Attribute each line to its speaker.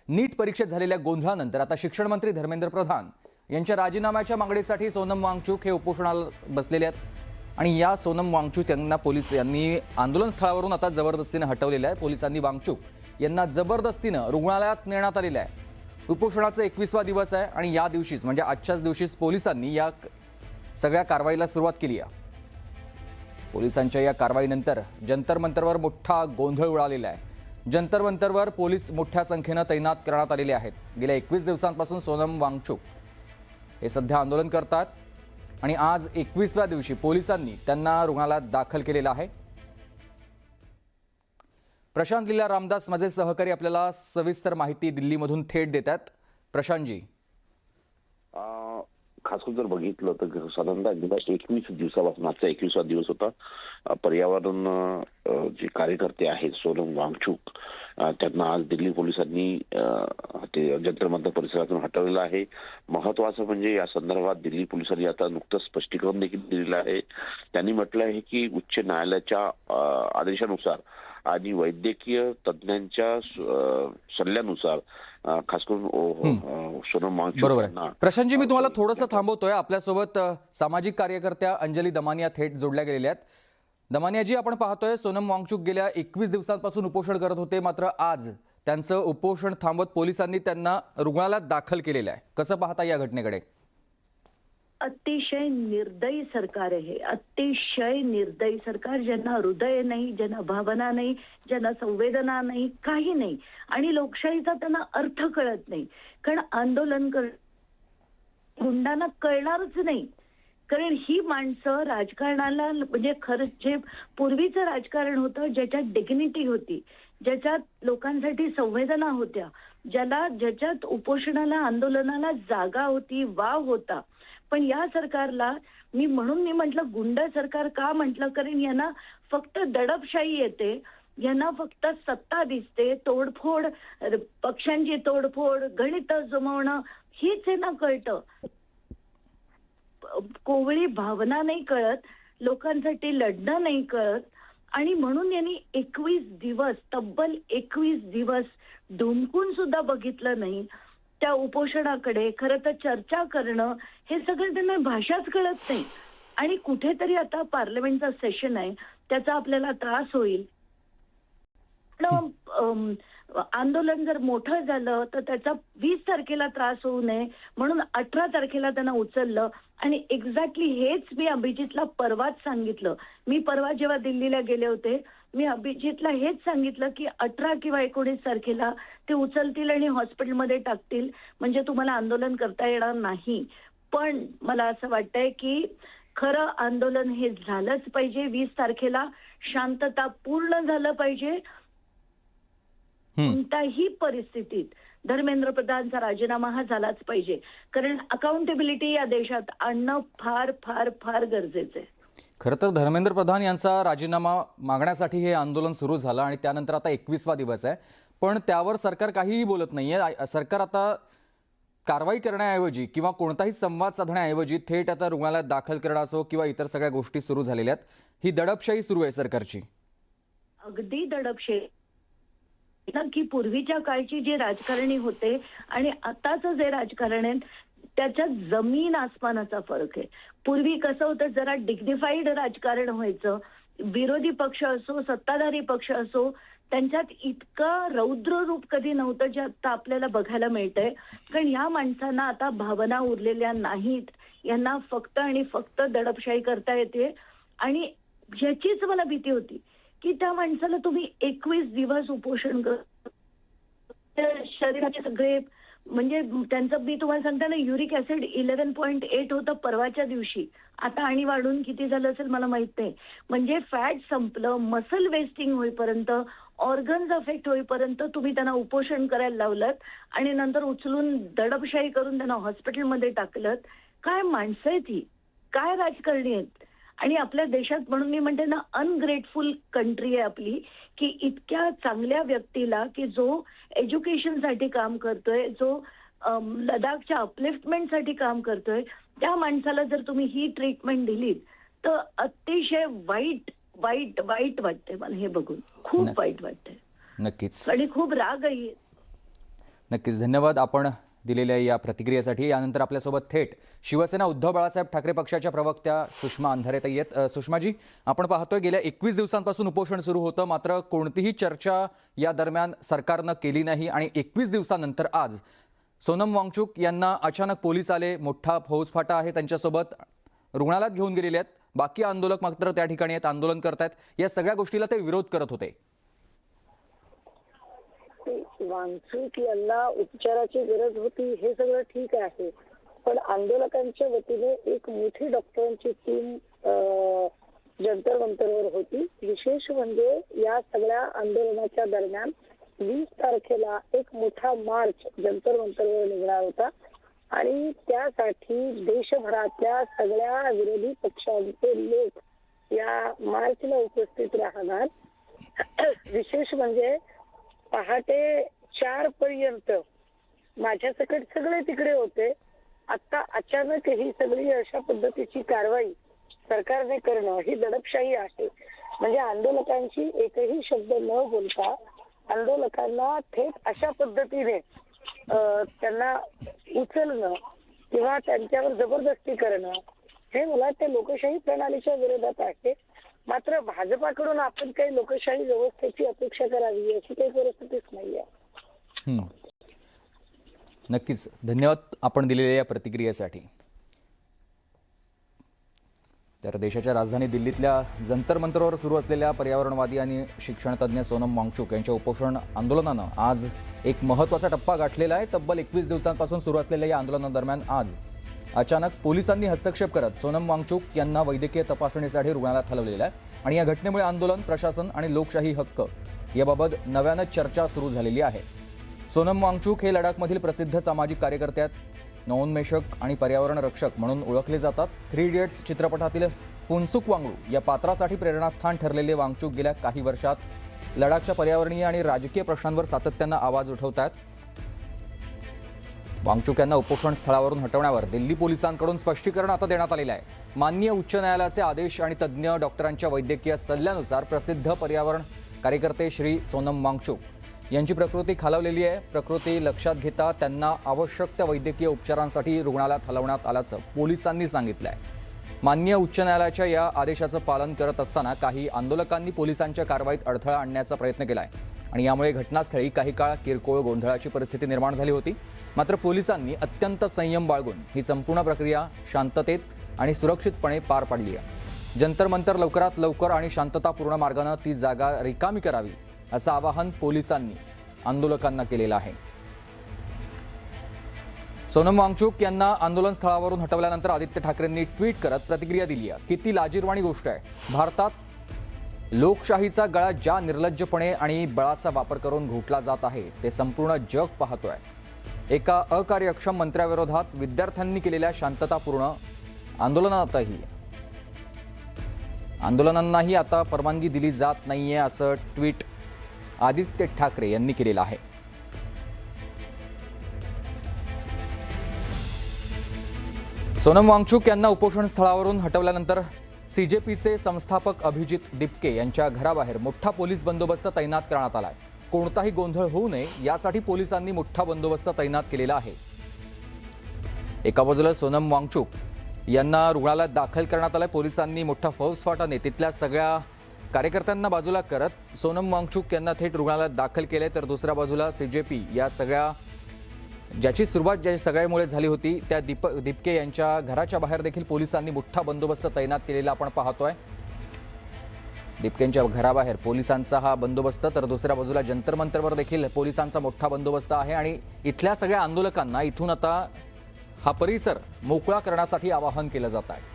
Speaker 1: नीट परीक्षेत झालेल्या गोंधळानंतर आता शिक्षण मंत्री धर्मेंद्र प्रधान यांच्या राजीनाम्याच्या मागणीसाठी सोनम वांगचुक हे उपोषणाला बसलेले आहेत आणि या सोनम वांगचुक यांना पोलीस यांनी आंदोलन स्थळावरून आता जबरदस्तीने हटवलेलं आहे। पोलिसांनी वांगचुक यांना जबरदस्तीने रुग्णालयात नेण्यात आलेले आहे। उपोषणाचा 21वा दिवस आहे आणि या दिवशीच म्हणजे आजच्याच दिवशीच पोलिसांनी या सगळ्या कारवाईला सुरुवात केली आहे। पोलिसांच्या या कारवाईनंतर जंतर मंतरवर मोठा गोंधळ उडालेला आहे। जंतर मंतरवर पोलीस मोठ्या संख्येने तैनात करण्यात आलेले आहेत। गेल्या 21 दिवसांपासून सोनम वांगचुक हे सध्या आंदोलन करतात आणि आज 21व्या दिवशी पोलिसांनी त्यांना रुग्णालयात दाखल केलेलं आहे। प्रशांत लीला रामदास माझे सहकारी आपल्याला सविस्तर माहिती दिल्लीमधून थेट देतात। प्रशांतजी,
Speaker 2: खास करून जर बघितलं तर साधारणतः गेल्या 21 दिवसापासून आजचा 21वा दिवस होता। पर्यावरण जे कार्यकर्ते आहेत सोनम वांगचुक त्यांना आज दिल्ली पोलिसांनी ते जंतर मंतर परिसरातून हटवलेलं आहे। महत्वाचं म्हणजे या संदर्भात दिल्ली पोलिसांनी आता नुकतंच स्पष्टीकरण देखील दिलेलं आहे। त्यांनी म्हटलं आहे की उच्च न्यायालयाच्या आदेशानुसार आणि वैद्यकीय तज्ञांच्या सल्ल्यानुसार खास करून सोनम वांगचुक
Speaker 1: बरोबर। प्रशांतजी, मी तुम्हाला थोडंसं थांबवतोय। आपल्यासोबत सामाजिक कार्यकर्त्या अंजली दमानिया थेट जोडल्या गेलेल्या आहेत। दमानियाजी, आपण पाहतोय सोनम वांगचुक गेल्या 21 दिवसांपासून उपोषण करत होते, मात्र आज त्यांचं उपोषण थांबवत पोलिसांनी त्यांना रुग्णालयात दाखल केलेलं आहे। कसं पाहता या घटनेकडे?
Speaker 3: अतिशय निर्दयी सरकार आहे, अतिशय निर्दयी सरकार, ज्यांना हृदय नाही, ज्यांना भावना नाही, ज्यांना संवेदना नाही, काही नाही आणि लोकशाहीचा त्यांना अर्थ कळत नाही। कारण आंदोलन गुंडांना कळणारच नाही, कारण ही माणसं राजकारणाला म्हणजे खरंच जे पूर्वीचं राजकारण होतं ज्याच्यात डिग्निटी होती, ज्याच्यात लोकांसाठी संवेदना होत्या, ज्याच्यात उपोषणाला आंदोलनाला जागा होती, वाव होता। पण या सरकारला मी म्हटलं गुंड सरकार का म्हटलं, कारण यांना फक्त दडपशाही येते, यांना फक्त सत्ता दिसते, तोडफोड, पक्षांची तोडफोड, गणित जमवणं हीच यांना कळतं। कोवळी भावना नाही कळत, लोकांसाठी लढणं नाही कळत आणि म्हणून यांनी 21 दिवस, तब्बल 21 दिवस ढुंकून सुद्धा बघितलं नाही त्या उपोषणाकडे। खरं तर चर्चा करणं हे सगळं त्यांना भाषाच कळत नाही आणि कुठेतरी आता पार्लमेंटचा सेशन आहे त्याचा आपल्याला त्रास होईल। आंदोलन जर मोठं झालं तर त्याचा 20 तारखेला त्रास होऊ नये म्हणून 18 तारखेला त्यांना उचललं आणि एक्झॅक्टली हेच मी अभिजितला परवाच सांगितलं। मी परवा जेव्हा दिल्लीला गेले होते मी अभिजितला हेच सांगितलं की 18 किंवा 19 तारखेला ते उचलतील आणि हॉस्पिटलमध्ये टाकतील, म्हणजे तुम्हाला आंदोलन करता येणार नाही। पण मला असं वाटतंय की खरं आंदोलन हे झालंच पाहिजे। 20 तारखेला शांतता पूर्ण झालं पाहिजे। कोणत्याही परिस्थितीत धर्मेंद्र प्रधानचा राजीनामा हा झालाच पाहिजे, कारण अकाउंटेबिलिटी या देशात आणणं फार फार फार गरजेचं आहे।
Speaker 1: खरं तर धर्मेंद्र प्रधान यांचा राजीनामा मागण्यासाठी हे आंदोलन सुरू झालं आणि त्यानंतर आता 21वा दिवस आहे, पण त्यावर सरकार काहीही बोलत नाहीये। सरकार आता कारवाई करण्याऐवजी किंवा कोणताही संवाद साधण्याऐवजी थेट आता रुग्णालयात दाखल करणं असो किंवा इतर सगळ्या गोष्टी सुरू झालेल्या आहेत। ही दडपशाही सुरू आहे सरकारची।
Speaker 3: अगदी दडपशाही की पूर्वीच्या काळची जे राजकारणी होते आणि आताचं जे राजकारण आहे त्याच्यात जमीन आसमानाचा फरक आहे। पूर्वी कसं होतं, जरा डिग्निफाईड राजकारण व्हायचं, विरोधी पक्ष असो सत्ताधारी पक्ष असो त्यांच्यात इतकं रौद्र रूप कधी नव्हतं जे आता आपल्याला बघायला मिळतंय। कारण ह्या माणसांना आता भावना उरलेल्या नाहीत, यांना फक्त आणि फक्त दडपशाही करता येते आणि याचीच मला भीती होती की त्या माणसाला तुम्ही 21 दिवस उपोषण शरीराचे सगळे म्हणजे त्यांचं मी तुम्हाला सांगते ना, युरिक ऍसिड 11.8 होतं परवाच्या दिवशी, आता आणि वाढून किती झालं असेल मला माहित नाही। म्हणजे फॅट संपलं, मसल वेस्टिंग होईपर्यंत, ऑर्गन्स अफेक्ट होईपर्यंत तुम्ही त्यांना उपोषण करायला लावलं आणि नंतर उचलून दडपशाही करून त्यांना हॉस्पिटलमध्ये टाकलं। काय माणसं आहेत ही, काय राजकारणी आहेत। आणि आपल्या देशात म्हणून मी म्हणते ना, अनग्रेटफुल कंट्री आहे आपली, की इतक्या चांगल्या व्यक्तीला की जो एज्युकेशनसाठी काम करतोय, जो लडाखच्या अपलिफ्टमेंटसाठी काम करतोय, त्या माणसाला जर तुम्ही ही ट्रीटमेंट दिलीत तर अतिशय वाईट वाईट वाईट वाटते मला हे बघून, खूप वाईट वाटते
Speaker 1: नक्कीच
Speaker 3: आणि खूप राग आहे।
Speaker 1: नक्कीच धन्यवाद आपण दिलेल्या या प्रतिक्रियेसाठी. यानंतर आपल्यासोबत थेट शिवसेना उद्धव बाळासाहेब ठाकरे पक्षाच्या प्रवक्त्या सुषमा अंधारे ताई आहेत. सुषमाजी, आपण पाहतोय गेल्या 21 दिवसांपासून उपोषण सुरू होतं, मात्र कोणतीही चर्चा या दरम्यान सरकारनं केली नाही आणि 21 दिवसानंतर आज सोनम वांगचुक यांना अचानक पोलीस आले, मोठा फौजफाटा आहे त्यांच्यासोबत, रुग्णालयात घेऊन गेलेले आहेत. बाकी आंदोलक मात्र त्या ठिकाणी आहेत, आंदोलन करतायत. या सगळ्या गोष्टीला ते विरोध करत होते.
Speaker 4: वांगचुक यांना उपचाराची गरज होती हे सगळं ठीक आहे, पण आंदोलकांच्या वतीने एक मोठी डॉक्टरांची टीम जंतर मंतरवर होती. विशेष म्हणजे या सगळ्या आंदोलनाच्या दरम्यान 20 तारखेला एक मोठा मार्च जंतर मंतरवर निघणार होता आणि त्यासाठी देशभरातल्या सगळ्या विरोधी पक्षांचे लोक या मार्चला उपस्थित राहणार. विशेष म्हणजे पहाटे 4 पर्यंत माझ्या सकट सगळे तिकडे होते. आता अचानक ही सगळी अशा पद्धतीची कारवाई सरकारने करणं ही दडपशाही आहे. म्हणजे आंदोलकांशी एकही शब्द न बोलता आंदोलकांना थेट अशा पद्धतीने त्यांना उचलणं किंवा त्यांच्यावर जबरदस्ती करणं हे मला वाटतं लोकशाही प्रणालीच्या विरोधात आहे. मात्र भाजपाकडून आपण काही लोकशाही व्यवस्थेची अपेक्षा करावी अशी काही परिस्थितीच नाहीये.
Speaker 1: नक्कीच धन्यवाद आपण दिलेल्या या प्रतिक्रियेसाठी. तर देशाच्या राजधानी दिल्लीतल्या जंतर मंतरवर सुरू असलेल्या पर्यावरणवादी आणि शिक्षणतज्ञ सोनम वांगचुक यांच्या उपोषण आंदोलनानं आज एक महत्त्वाचा टप्पा गाठलेला आहे. तब्बल 21 दिवसांपासून सुरू असलेल्या या आंदोलनादरम्यान आज अचानक पोलिसांनी हस्तक्षेप करत सोनम वांगचुक यांना वैद्यकीय तपासणीसाठी रुग्णालयात हलवलेलं आहे आणि या घटनेमुळे आंदोलन, प्रशासन आणि लोकशाही हक्क याबाबत नव्यानं चर्चा सुरू झालेली आहे. सोनम वांगचुक हे लडाखमधील प्रसिद्ध सामाजिक कार्यकर्ते आहेत. नवोन्मेषक आणि पर्यावरण रक्षक म्हणून ओळखले जातात. 3 इडियट्स चित्रपटातील फुनसुक वांगडू या पात्रासाठी प्रेरणास्थान ठरलेले वांगचुक गेल्या काही वर्षात लडाखच्या पर्यावरणीय आणि राजकीय प्रश्नांवर सातत्यानं आवाज उठवतात. वांगचुक यांना उपोषण स्थळावरून हटवण्यावर दिल्ली पोलिसांकडून स्पष्टीकरण आता देण्यात आलेलं आहे. माननीय उच्च न्यायालयाचे आदेश आणि तज्ज्ञ डॉक्टरांच्या वैद्यकीय सल्ल्यानुसार प्रसिद्ध पर्यावरण कार्यकर्ते श्री सोनम वांगचुक यांची प्रकृती खालावलेली आहे. प्रकृती लक्षात घेता त्यांना आवश्यक त्या वैद्यकीय उपचारांसाठी रुग्णालयात हलवण्यात आल्याचं पोलिसांनी सांगितलं आहे. माननीय उच्च न्यायालयाच्या या आदेशाचं पालन करत असताना काही आंदोलकांनी पोलिसांच्या कारवाईत अडथळा आणण्याचा प्रयत्न केला आहे आणि यामुळे घटनास्थळी काही काळ किरकोळ गोंधळाची परिस्थिती निर्माण झाली होती. मात्र पोलिसांनी अत्यंत संयम बाळगून ही संपूर्ण प्रक्रिया शांततेत आणि सुरक्षितपणे पार पाडली आहे. जंतर मंतर लवकरात लवकर आणि शांततापूर्ण मार्गानं ती जागा रिकामी करावी असं आवाहन पोलिसांनी आंदोलकांना केलेलं आहे. सोनम वांगचुक यांना आंदोलन स्थळावरून हटवल्यानंतर आदित्य ठाकरेंनी ट्विट करत प्रतिक्रिया दिली आहे. किती लाजिरवाणी गोष्ट आहे. भारतात लोकशाहीचा गळा ज्या निर्लज्जपणे आणि बळाचा वापर करून घोटला जात आहे ते संपूर्ण जग पाहतोय. एका अकार्यक्षम मंत्र्याविरोधात विद्यार्थ्यांनी केलेल्या शांततापूर्ण आंदोलनांनाही आता परवानगी दिली जात नाहीये असं ट्विट आदित्य ठाकरे यांनी केलेलं आहे. सोनम वांगचुक यांना उपोषण स्थळावरून हटवल्यानंतर सीजेपीचे संस्थापक अभिजित दिपके यांच्या घराबाहेर मोठा पोलीस बंदोबस्त तैनात करण्यात आलाय. कोणताही गोंधळ होऊ नये यासाठी पोलिसांनी मोठा बंदोबस्त तैनात केलेला आहे. एका बाजूला सोनम वांगचुक यांना रुग्णालयात दाखल करण्यात आलंय. पोलिसांनी मोठा फौजफाटाने तिथल्या सगळ्या कार्यकर्त्यांना बाजूला करत सोनम वांगचुक यांना थेट रुग्णालयात दाखल केले. तर दुसऱ्या बाजूला सीजेपी या सगळ्या ज्याची सुरुवात ज्या सगळ्यामुळे झाली होती त्या दिपके यांच्या घराच्या बाहेर देखील पोलिसांनी मोठा बंदोबस्त तैनात केलेला आपण पाहतोय. दिपकेंच्या घराबाहेर पोलिसांचा हा बंदोबस्त, तर दुसऱ्या बाजूला जंतर मंतरवर देखील पोलिसांचा मोठा बंदोबस्त आहे आणि इथल्या सगळ्या आंदोलकांना इथून आता हा परिसर मोकळा करण्यासाठी आवाहन केलं जात आहे.